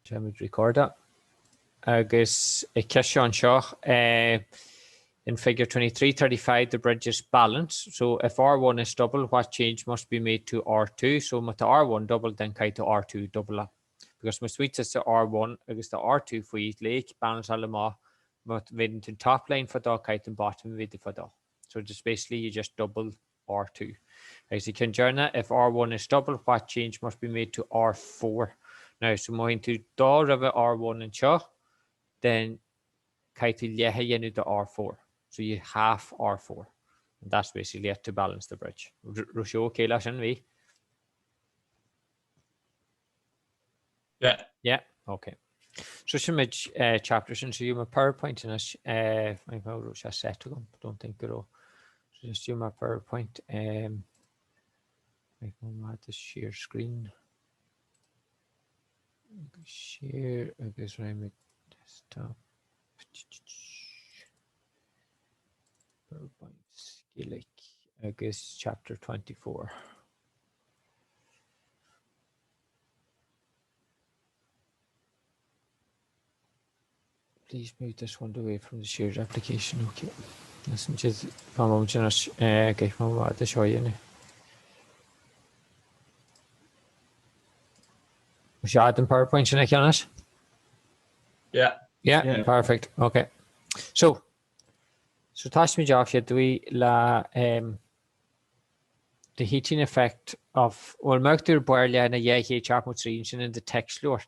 Jamid recorder. Agus a question in figure 2335, the bridge is balanced. So if R1 is double, what change must be made to R2? So with the R1 double, then kite to R2 double. Because my switch is to R1, agus the R2 for each lake, balance all the more, but within the top line for the kite and bottom with the for the. So just basically you just double R2. As you can journey, if R1 is double, what change must be made to R4? Now, so I'm going to draw over R1 and show, then kite to the R4. So you half R4. And that's basically it to balance the bridge. Rusho, okay, listen, we? Yeah. Yeah, okay. So some chapters into my PowerPoint and I set to them. Don't think it all. So just do my PowerPoint. I go add the share screen. Share, I guess I make desktop. PowerPoint Skillick, I guess chapter 24. Please move this one away from the shared application. Okay. Listen, just one moment. Okay, one moment to show you now. Was you adding PowerPoint in it? Yeah, perfect. Okay. So touch me off here. Do we the heating effect of Mercury barely and a chapter in the text lower.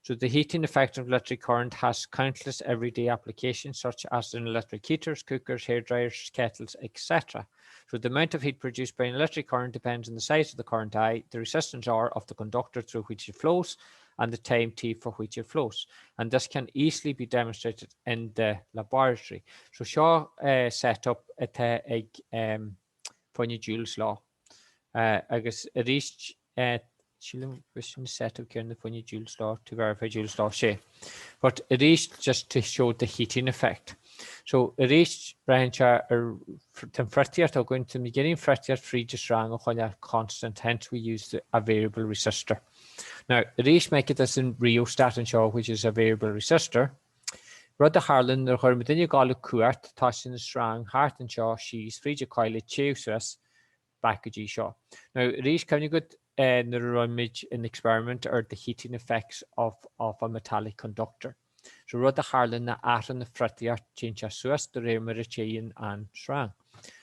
So the heating effect of electric current has countless everyday applications, such as in electric heaters, cookers, hairdryers, kettles, etc. So the amount of heat produced by an electric current depends on the size of the current I, the resistance R of the conductor through which it flows, and the time t for which it flows. And this can easily be demonstrated in the laboratory. So Shaw set up at Dlí Joule's law. I guess it reached set up here in the Dlí Joule's law to verify Joule's law say. But it reached just to show the heating effect. So it reached brancha temperature going to the beginning temperature free just rang a constant, hence we use a variable resistor. Now it reached make it as in rheostat and show, which is a variable resistor. Rud the Harlan the Hermidini Gala Kuart, touching the strong heart and shaw, she's free to coil it chooses back a G shaw. Now it reached can you get the image in experiment or the heating effects of a metallic conductor. So rud the Harlan the atom the frettier change as suas the remerichain and shrang.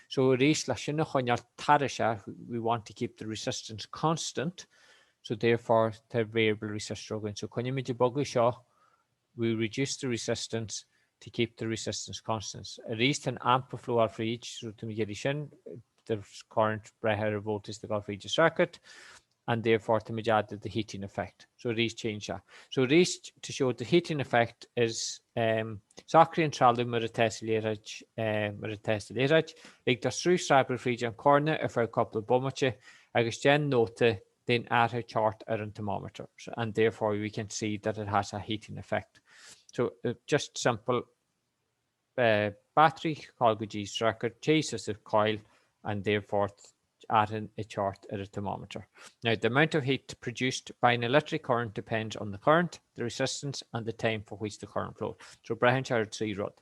So reach lashina honya tarisha, we want to keep the resistance constant. So therefore the variable resistor going. So can you make buggy shaw? We reduce the resistance to keep the resistance constant. At least an amp flow for each, so to make the current breaker voltage the golf each circuit, and therefore to make the heating effect. So these change that. So these to show the heating effect is Zachary and Charlie Muratessiliraj, like the through striper region corner if a couple of bombache, I guess then note then add a chart at a thermometer, and therefore we can see that it has a heating effect. So just simple battery Colgagy circuit chases the coil, and therefore adding a chart at a thermometer. Now the amount of heat produced by an electric current depends on the current, the resistance, and the time for which the current flows. So Brian Charles 3 rod.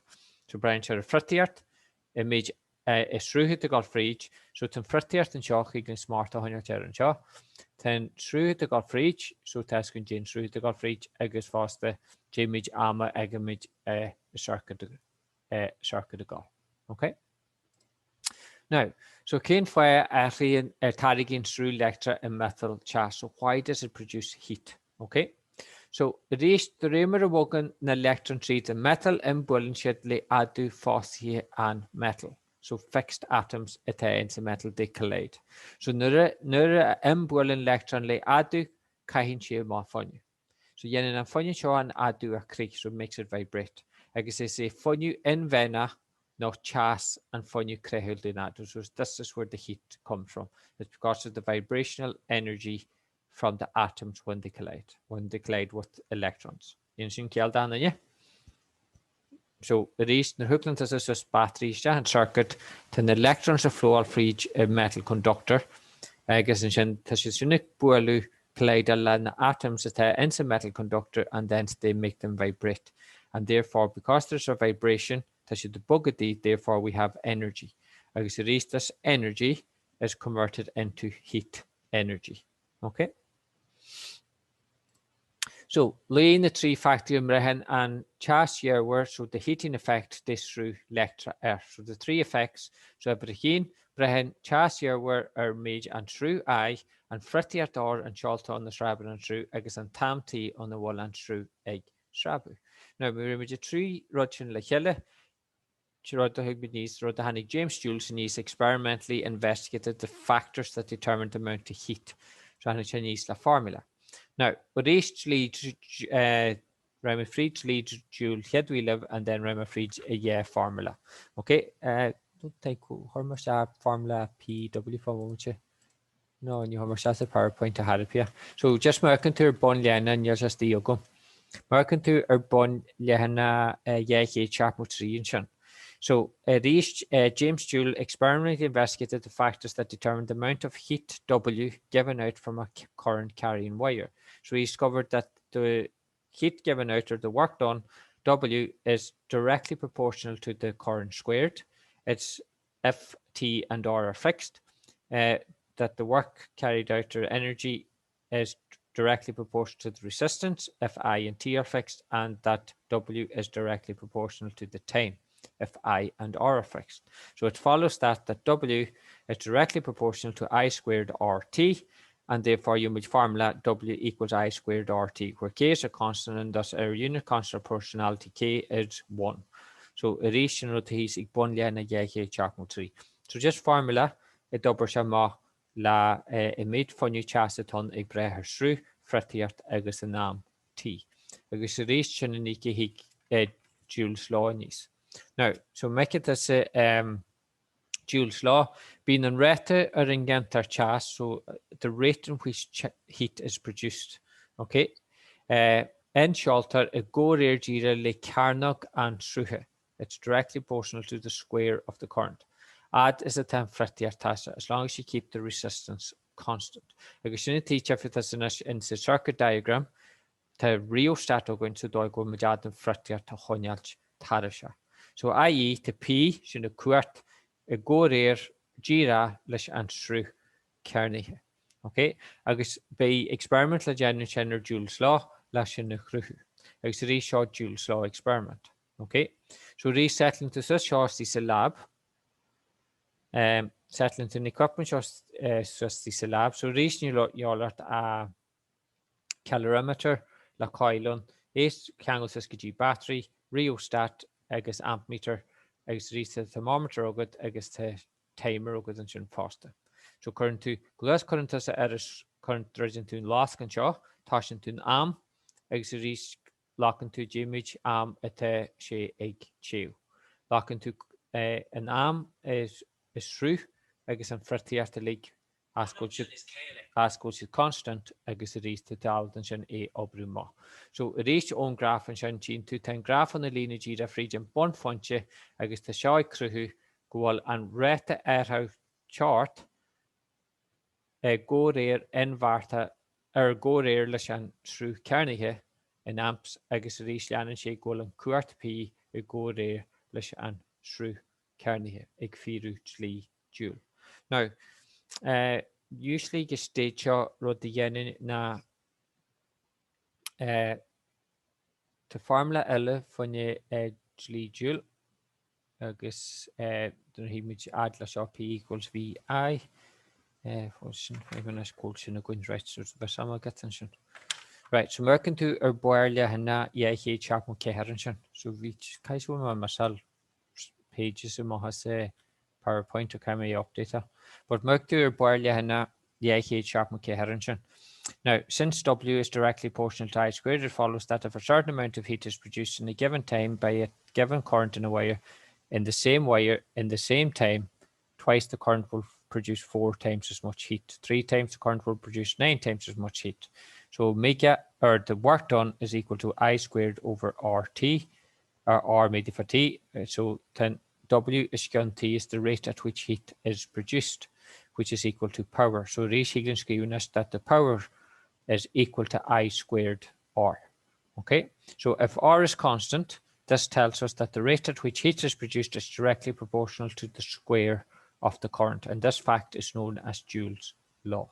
So Brian Charles Frittiert image is through the golf for each. So ten Frittiert and shock you can smart 100 and shaw. Then through the golf for each. So test can change through the golf for each. Agus fast the image ama image circuit circuit golf. Okay. Now, so Kane fire Arian carrying through lecture and metal char. So why does it produce heat? Okay. So it is the reamer wogan na electron treat the metal and boiling shedly adu phosphate and metal. So fixed atoms into metal they collide. So nura boiling electron le adu kahin she ma funny. So yen and funny show and adu a creak, so it makes it vibrate. I guess they say funny in vena. No chas and funny crehul in that. So this is where the heat comes from. It's because of the vibrational energy from the atoms when they collide with electrons. You see down there, so it is the hookland is just batteries and circuit to the electrons of flow for each metal conductor. I guess in this is unique boilu collide the atoms at a metal conductor and then they make them vibrate. And therefore, because there's a vibration, therefore we have energy. Agus this energy is converted into heat energy. Okay? So, laying the three factorium rehen and chas year so the heating effect this through lectra So the three effects, so brehin, brehen, chas year mage and through I, and frittiart or and shalta on the shrab and through, agus and tam tea on the wall and through egg shrabu. Now, we remember three rotchen lechelle, James Joule experimentally investigated the factors that determine the amount of heat. So, Chinese la formula. Now, but Dlí Joule Dlí live and then a formula. Okay, don't take Hormer formula PW for moment. No, and you Hormer a PowerPoint to have it here. So just marking to bon lena and you're just the yoga. Marking to bon lena chapter 3 and so James Joule experimentally investigated the factors that determine the amount of heat W given out from a current carrying wire. So he discovered that the heat given out or the work done, W, is directly proportional to the current squared. It's F, T, and R are fixed. That the work carried out or energy is directly proportional to the resistance, F, I, and T are fixed, and that W is directly proportional to the time, if I and R are fixed. So it follows that W is directly proportional to I squared RT, and therefore you will formula W equals I squared RT, where K is a constant and thus our unit constant proportionality K is 1. So it is chapter 3. So just formula a double shama la emit fonu chaseton ag breher shrew fretiart agus anam T. Agus it is chinaniki Joule's law nis. Now, so make it as a Joule's law, being an rete or in gentar chas, so the rate in which heat is produced. Okay. En shalter a go rear gira le carnog and sruhe. It's directly proportional to the square of the current. Add is a 10 fretier tasa, as long as you keep the resistance constant. Because you need to teach if it is in the circuit diagram, the rheostat going to do go majad and fretier to honyalch tarasha. So i.e. to P sin a cuat a go rear gira lish and shrew kernihe. Okay, agus by experimental general Joule's law lash in the chruhu. Agus re short Joule's law experiment. Okay, so resettling to such shorts is a lab. Settling to the equipment shorts is a lab. So reaching you lot a calorimeter la coilon is cangles SKG battery rheostat agus ammeter agus reach the thermometer ogad agus the timer ogad and sin pasta. So current to glass current as a current region to lock and shaw, tashin to am, agus reach locking to jimage at a she egg chew. Locking to an am is true, agus and fretty at the lake. Ask should constant agus reach the tal and shin a obruma. So reach own graph and shin chin to 10 graph on the lineage of region bon funche agus the shy crew go and rate the air chart a go rare en varta go rare lashan through carnihe in amps agus reach lan and shake go and quart p a go rare lashan through carnihe ig firu Dlí Joule. Now usually the stage rod the yen na the formula L von Dlí Joule agus then he much add la P equals VI right, so merkin to boilia hana chapel keherenshan. So we kais one myself pages in my PowerPoint to come update. But merk to boilia hana chapel keherenshan. Now, since W is directly proportional to I squared, it follows that if a certain amount of heat is produced in a given time by a given current in a wire, in the same time, twice the current will produce 4 times as much heat. 3 times the current will produce 9 times as much heat. So omega, or the work done, is equal to I squared over RT, or R made for T. So then W is given T is the rate at which heat is produced, which is equal to power. So Rees Higgins given us that the power is equal to I squared R. Okay, so if R is constant, this tells us that the rate at which heat is produced is directly proportional to the square of the current, and this fact is known as Joule's law.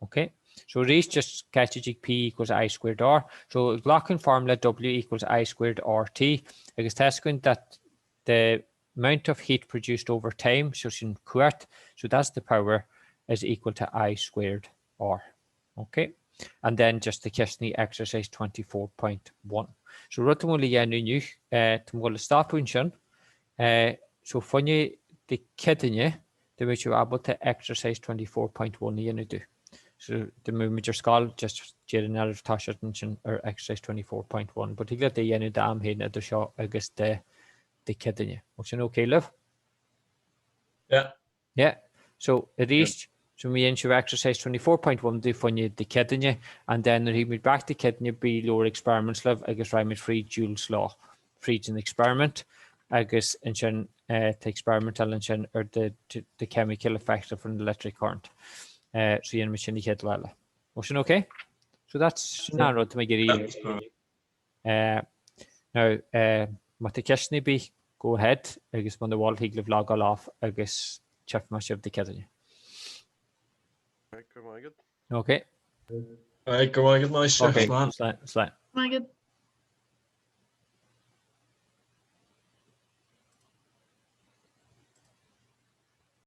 Okay, so these just catch P equals I squared R. So Glockin formula W equals I squared RT. Agus testing that the amount of heat produced over time, so in quart, so that's the power, is equal to I squared R. Okay, and then just the Kishni exercise 24.1. So rut mo li yanu nu, mo le stop unshun. So funny the kidney, the which you able to exercise 24.1 yanu do. So the movement your skull just general tasha or exercise 24.1. But he got the yanu dam here at the show August the kidney. What's an okay, love? Yeah. Yeah. So it is. So me ensure exercise 24.1 do funny the kidney, and then he made back the kidney be lower experiments love. I guess I'm free Joule's law, free an experiment. I guess in the experimental and or the chemical effect of an electric current. So you machine head well. Was okay? So that's narrow to make it easy. Now what the question be go ahead. I guess when the wall he live log all off, I guess chef much of the kidney. Okay. Right, go on, get my chef, Okay, man. slide. My good.